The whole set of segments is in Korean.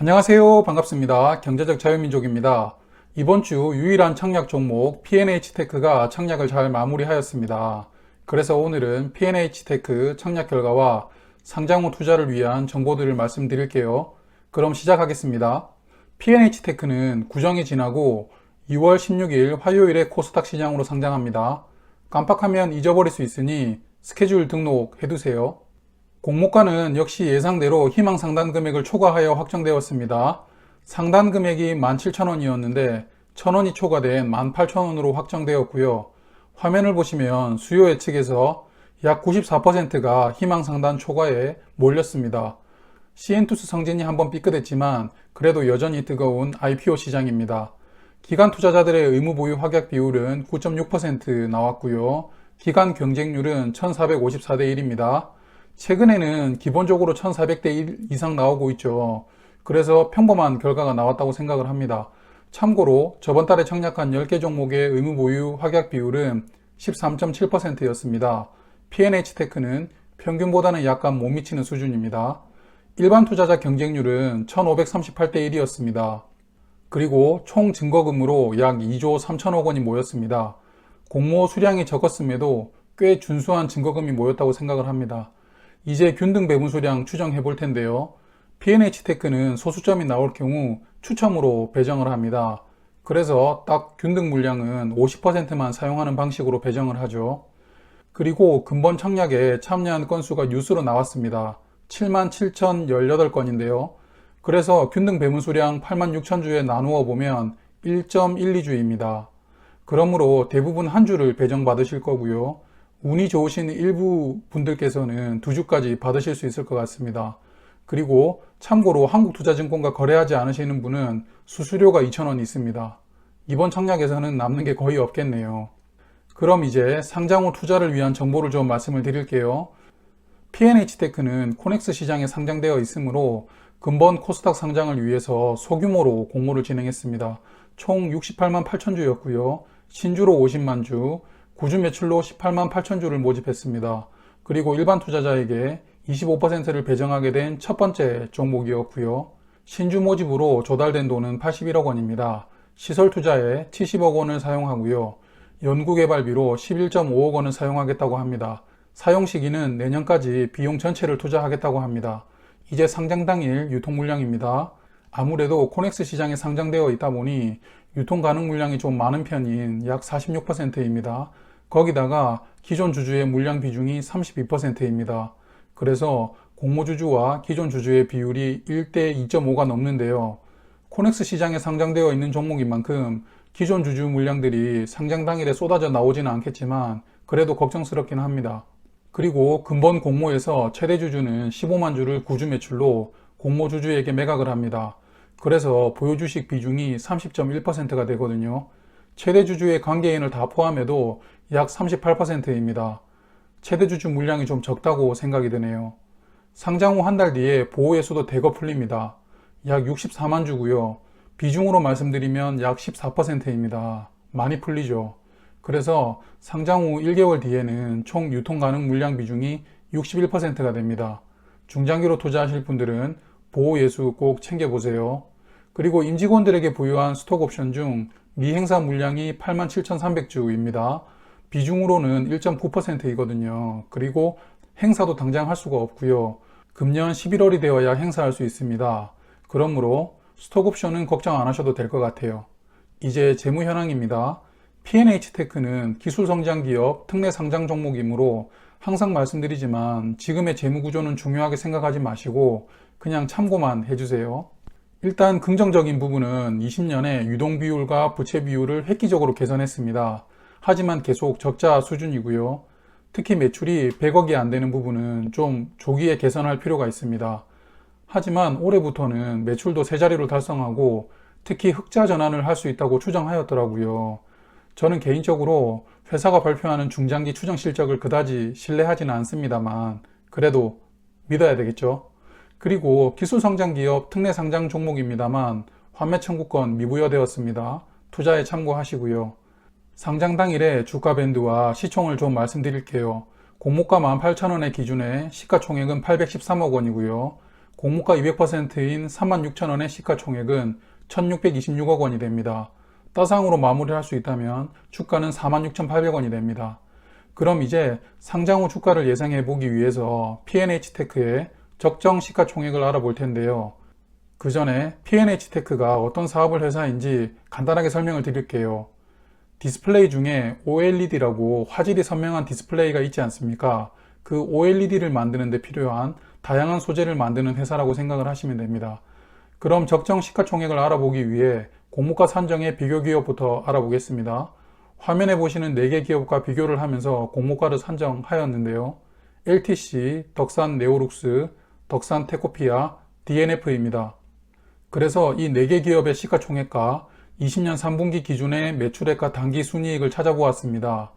안녕하세요. 반갑습니다. 경제적 자유민족입니다. 이번 주 유일한 청약 종목 P&H테크가 청약을 잘 마무리하였습니다. 그래서 오늘은 P&H테크 청약 결과와 상장 후 투자를 위한 정보들을 말씀드릴게요. 그럼 시작하겠습니다. P&H테크는 구정이 지나고 2월 16일 화요일에 코스닥 시장으로 상장합니다. 깜빡하면 잊어버릴 수 있으니 스케줄 등록해두세요. 공모가는 역시 예상대로 희망 상단 금액을 초과하여 확정되었습니다. 상단 금액이 17,000원이었는데 1,000원이 초과된 18,000원으로 확정되었고요. 화면을 보시면 수요 예측에서 약 94%가 희망 상단 초과에 몰렸습니다. CN투스 성진이 한번 삐끗했지만 그래도 여전히 뜨거운 IPO 시장입니다. 기관 투자자들의 의무 보유 확약 비율은 9.6% 나왔고요. 기관 경쟁률은 1454대 1입니다. 최근에는 기본적으로 1400대 1 이상 나오고 있죠. 그래서 평범한 결과가 나왔다고 생각을 합니다. 참고로 저번 달에 청약한 10개 종목의 의무 보유 확약 비율은 13.7%였습니다. P&H테크는 평균보다는 약간 못 미치는 수준입니다. 일반 투자자 경쟁률은 1538대 1이었습니다. 그리고 총 증거금으로 약 2조 3천억 원이 모였습니다. 공모 수량이 적었음에도 꽤 준수한 증거금이 모였다고 생각을 합니다. 이제 균등 배분수량 추정해 볼 텐데요. P&H테크는 소수점이 나올 경우 추첨으로 배정을 합니다. 그래서 딱 균등 물량은 50%만 사용하는 방식으로 배정을 하죠. 그리고 근본 청약에 참여한 건수가 뉴스로 나왔습니다. 77,018건인데요. 그래서 균등 배분수량 86,000주에 나누어 보면 1.12주입니다. 그러므로 대부분 한 주를 배정받으실 거고요. 운이 좋으신 일부 분들께서는 2주까지 받으실 수 있을 것 같습니다. 그리고 참고로 한국투자증권과 거래하지 않으시는 분은 수수료가 2,000원 있습니다. 이번 청약에서는 남는 게 거의 없겠네요. 그럼 이제 상장 후 투자를 위한 정보를 좀 말씀을 드릴게요. P&H테크는 코넥스 시장에 상장되어 있으므로 근본 코스닥 상장을 위해서 소규모로 공모를 진행했습니다. 총 68만 8천 주였고요. 신주로 50만 주, 구주 매출로 18만 8천 주를 모집했습니다. 그리고 일반 투자자에게 25%를 배정하게 된 첫 번째 종목이었고요. 신주 모집으로 조달된 돈은 81억 원입니다. 시설 투자에 70억 원을 사용하고요. 연구개발비로 11.5억 원을 사용하겠다고 합니다. 사용 시기는 내년까지 비용 전체를 투자하겠다고 합니다. 이제 상장 당일 유통 물량입니다. 아무래도 코넥스 시장에 상장되어 있다 보니 유통 가능 물량이 좀 많은 편인 약 46%입니다. 거기다가 기존 주주의 물량 비중이 32%입니다. 그래서 공모 주주와 기존 주주의 비율이 1대 2.5가 넘는데요. 코넥스 시장에 상장되어 있는 종목인 만큼 기존 주주 물량들이 상장 당일에 쏟아져 나오지는 않겠지만 그래도 걱정스럽긴 합니다. 그리고 근본 공모에서 최대 주주는 15만 주를 구주 매출로 공모 주주에게 매각을 합니다. 그래서 보유 주식 비중이 30.1%가 되거든요. 최대 주주의 관계인을 다 포함해도 약 38%입니다. 최대 주주 물량이 좀 적다고 생각이 드네요. 상장 후 한 달 뒤에 보호예수도 대거 풀립니다. 약 64만 주고요. 비중으로 말씀드리면 약 14%입니다. 많이 풀리죠. 그래서 상장 후 1개월 뒤에는 총 유통 가능 물량 비중이 61%가 됩니다. 중장기로 투자하실 분들은 보호예수 꼭 챙겨보세요. 그리고 임직원들에게 부여한 스톡옵션 중 미행사 물량이 87,300주입니다. 비중으로는 1.9%이거든요. 그리고 행사도 당장 할 수가 없고요. 금년 11월이 되어야 행사할 수 있습니다. 그러므로 스톡옵션은 걱정 안 하셔도 될 것 같아요. 이제 재무 현황입니다. P&H테크는 기술 성장 기업 특례 상장 종목이므로 항상 말씀드리지만 지금의 재무 구조는 중요하게 생각하지 마시고 그냥 참고만 해주세요. 일단 긍정적인 부분은 20년에 유동 비율과 부채 비율을 획기적으로 개선했습니다. 하지만 계속 적자 수준이고요. 특히 매출이 100억이 안 되는 부분은 좀 조기에 개선할 필요가 있습니다. 하지만 올해부터는 매출도 세 자리로 달성하고 특히 흑자 전환을 할 수 있다고 추정하였더라고요. 저는 개인적으로 회사가 발표하는 중장기 추정 실적을 그다지 신뢰하지는 않습니다만 그래도 믿어야 되겠죠. 그리고 기술 성장 기업 특례 상장 종목입니다만 환매 청구권 미부여되었습니다. 투자에 참고하시고요. 상장 당일에 주가 밴드와 시총을 좀 말씀드릴게요. 공모가 18,000원의 기준에 시가총액은 813억 원이고요. 공모가 200%인 36,000원의 시가총액은 1,626억 원이 됩니다. 따상으로 마무리할 수 있다면 주가는 46,800원이 됩니다. 그럼 이제 상장 후 주가를 예상해 보기 위해서 P&H테크의 적정 시가총액을 알아볼 텐데요. 그 전에 P&H테크가 어떤 사업을 회사인지 간단하게 설명을 드릴게요. 디스플레이 중에 OLED라고 화질이 선명한 디스플레이가 있지 않습니까? 그 OLED를 만드는 데 필요한 다양한 소재를 만드는 회사라고 생각을 하시면 됩니다. 그럼 적정 시가총액을 알아보기 위해 공모가 산정의 비교 기업부터 알아보겠습니다. 화면에 보시는 4개 기업과 비교를 하면서 공모가를 산정하였는데요. LTC, 덕산 네오룩스, 덕산 테코피아, DNF입니다. 그래서 이 4개 기업의 시가총액과 20년 3분기 기준의 매출액과 당기순이익을 찾아보았습니다.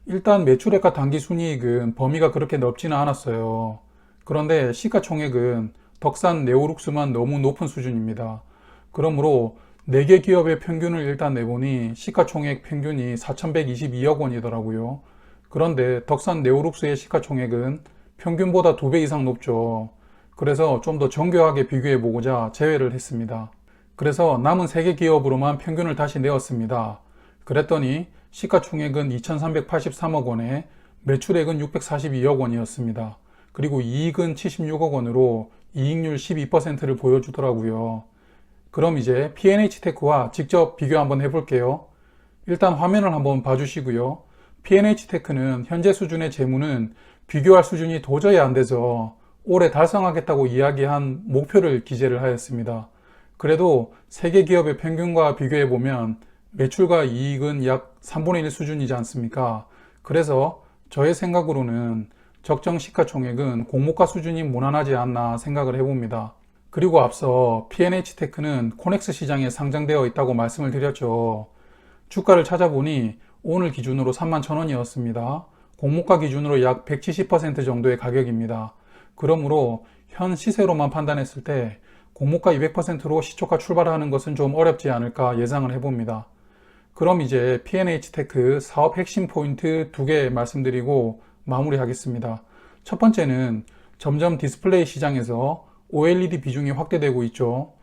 일단 매출액과 당기순이익은 범위가 그렇게 넓지는 않았어요. 그런데 시가총액은 덕산 네오룩스만 너무 높은 수준입니다. 그러므로 4개 기업의 평균을 일단 내보니 시가총액 평균이 4,122억 원이더라고요. 그런데 덕산 네오룩스의 시가총액은 평균보다 2배 이상 높죠. 그래서 좀 더 정교하게 비교해 보고자 제외를 했습니다. 그래서 남은 3개 기업으로만 평균을 다시 내었습니다. 그랬더니 시가총액은 2,383억 원에 매출액은 642억 원이었습니다. 그리고 이익은 76억 원으로 이익률 12%를 보여주더라고요. 그럼 이제 P&H테크와 직접 비교 한번 해볼게요. 일단 화면을 한번 봐주시고요. P&H테크는 현재 수준의 재무는 비교할 수준이 도저히 안 돼서 올해 달성하겠다고 이야기한 목표를 기재를 하였습니다. 그래도 3개 기업의 평균과 비교해보면 매출과 이익은 약 3분의 1 수준이지 않습니까? 그래서 저의 생각으로는 적정 시가총액은 공모가 수준이 무난하지 않나 생각을 해봅니다. 그리고 앞서 P&H테크는 코넥스 시장에 상장되어 있다고 말씀을 드렸죠. 주가를 찾아보니 오늘 기준으로 31,000원이었습니다. 공모가 기준으로 약 170% 정도의 가격입니다. 그러므로 현 시세로만 판단했을 때 공모가 200%로 시초가 출발하는 것은 좀 어렵지 않을까 예상을 해봅니다. 그럼 이제 P&H테크 사업 핵심 포인트 2개 말씀드리고 마무리하겠습니다. 첫 번째는 점점 디스플레이 시장에서 OLED 비중이 확대되고 있죠.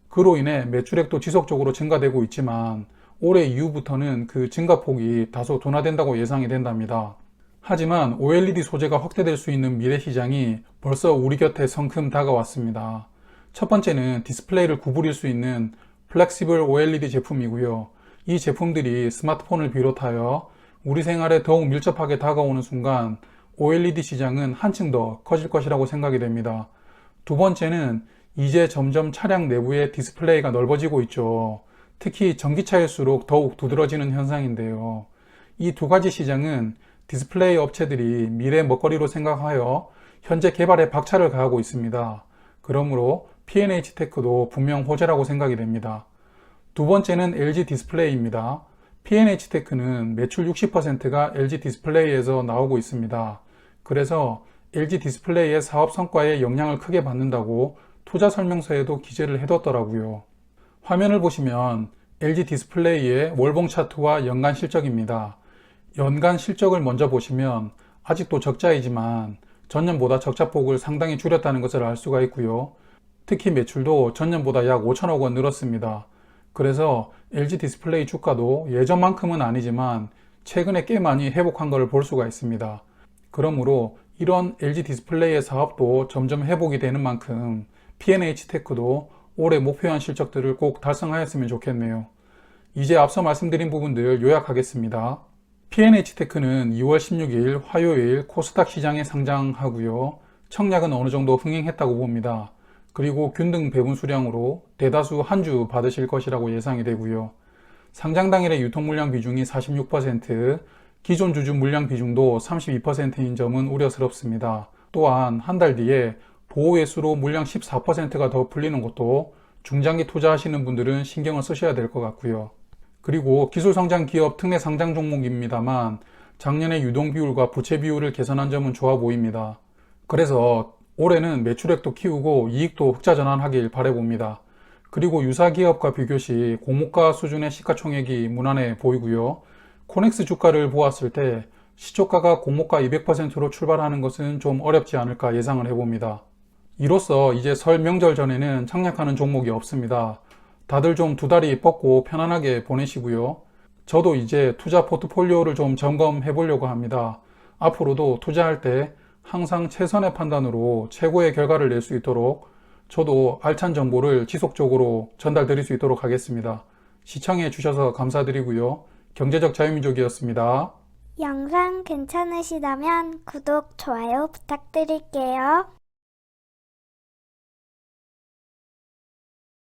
그로 인해 매출액도 지속적으로 증가되고 있지만 올해 이후부터는 그 증가폭이 다소 둔화된다고 예상이 된답니다. 하지만 OLED 소재가 확대될 수 있는 미래 시장이 벌써 우리 곁에 성큼 다가왔습니다. 첫 번째는 디스플레이를 구부릴 수 있는 플렉시블 OLED 제품이고요. 이 제품들이 스마트폰을 비롯하여 우리 생활에 더욱 밀접하게 다가오는 순간 OLED 시장은 한층 더 커질 것이라고 생각이 됩니다. 두 번째는 이제 점점 차량 내부의 디스플레이가 넓어지고 있죠. 특히 전기차일수록 더욱 두드러지는 현상인데요. 이 2가지 시장은 디스플레이 업체들이 미래 먹거리로 생각하여 현재 개발에 박차를 가하고 있습니다. 그러므로 P&H테크도 분명 호재라고 생각이 됩니다. 두 번째는 LG 디스플레이입니다. P&H테크는 매출 60%가 LG 디스플레이에서 나오고 있습니다. 그래서 LG 디스플레이의 사업 성과에 영향을 크게 받는다고 투자 설명서에도 기재를 해뒀더라고요. 화면을 보시면 LG 디스플레이의 월봉 차트와 연간 실적입니다. 연간 실적을 먼저 보시면 아직도 적자이지만 전년보다 적자폭을 상당히 줄였다는 것을 알 수가 있고요. 특히 매출도 전년보다 약 5천억 원 늘었습니다. 그래서 LG 디스플레이 주가도 예전만큼은 아니지만 최근에 꽤 많이 회복한 것을 볼 수가 있습니다. 그러므로 이런 LG 디스플레이의 사업도 점점 회복이 되는 만큼 P&H테크도 올해 목표한 실적들을 꼭 달성하였으면 좋겠네요. 이제 앞서 말씀드린 부분들 요약하겠습니다. P&H테크는 2월 16일 화요일 코스닥 시장에 상장하고요. 청약은 어느 정도 흥행했다고 봅니다. 그리고 균등 배분 수량으로 대다수 한 주 받으실 것이라고 예상이 되고요. 상장 당일의 유통 물량 비중이 46%, 기존 주주 물량 비중도 32%인 점은 우려스럽습니다. 또한 한 달 뒤에 보호 회수로 물량 14%가 더 풀리는 것도 중장기 투자하시는 분들은 신경을 쓰셔야 될 것 같고요. 그리고 기술성장 기업 특례 상장 종목입니다만 작년의 유동 비율과 부채 비율을 개선한 점은 좋아 보입니다. 그래서 올해는 매출액도 키우고 이익도 흑자 전환하길 바라봅니다. 그리고 유사 기업과 비교시 공모가 수준의 시가총액이 무난해 보이고요. 코넥스 주가를 보았을 때 시초가가 공모가 200%로 출발하는 것은 좀 어렵지 않을까 예상을 해봅니다. 이로써 이제 설 명절 전에는 착략하는 종목이 없습니다. 다들 좀 두 다리 뻗고 편안하게 보내시고요. 저도 이제 투자 포트폴리오를 좀 점검해 보려고 합니다. 앞으로도 투자할 때 항상 최선의 판단으로 최고의 결과를 낼 수 있도록 저도 알찬 정보를 지속적으로 전달드릴 수 있도록 하겠습니다. 시청해 주셔서 감사드리고요. 경제적 자유민족이었습니다. 영상 괜찮으시다면 구독, 좋아요 부탁드릴게요.